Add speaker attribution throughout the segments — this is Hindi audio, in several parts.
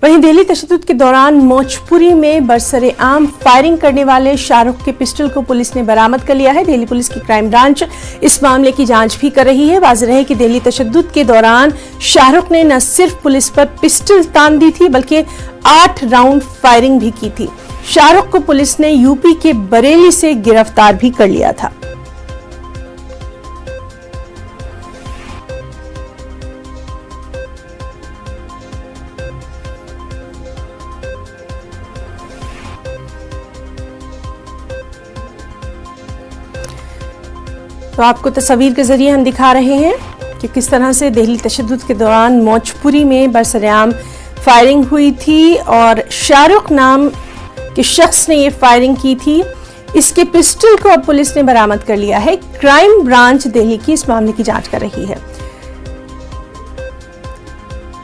Speaker 1: वहीं दिल्ली तशद्दुद के दौरान मौजपुरी में बरसरे-आम फायरिंग करने वाले शाहरुख के पिस्टल को पुलिस ने बरामद कर लिया है। दिल्ली पुलिस की क्राइम ब्रांच इस मामले की जांच भी कर रही है। वाज़ेह है कि दिल्ली तशद्दुद के दौरान शाहरुख ने न सिर्फ पुलिस पर पिस्टल तान दी थी बल्कि 8 राउंड फायरिंग भी की थी। शाहरुख को पुलिस ने यूपी के बरेली से गिरफ्तार भी कर लिया था। तो आपको तस्वीर के जरिए हम दिखा रहे हैं कि किस तरह से दिल्ली तशद्दुद के दौरान मौजपुरी में बरसरे-आम फायरिंग हुई थी और शाहरुख नाम के शख्स ने ये फायरिंग की थी। इसके पिस्टल को अब पुलिस ने बरामद कर लिया है। क्राइम ब्रांच दिल्ली की इस मामले की जांच कर रही है।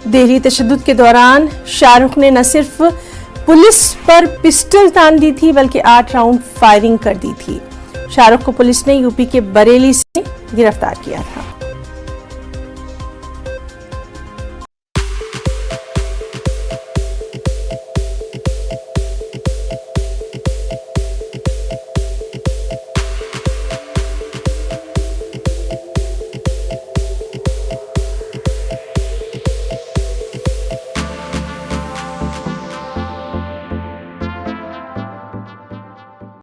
Speaker 1: दिल्ली तशद्दुद के दौरान शाहरुख ने न सिर्फ पुलिस पर पिस्टल तान दी थी बल्कि 8 राउंड फायरिंग कर दी थी। शाहरुख को पुलिस ने यूपी के बरेली से गिरफ्तार किया था।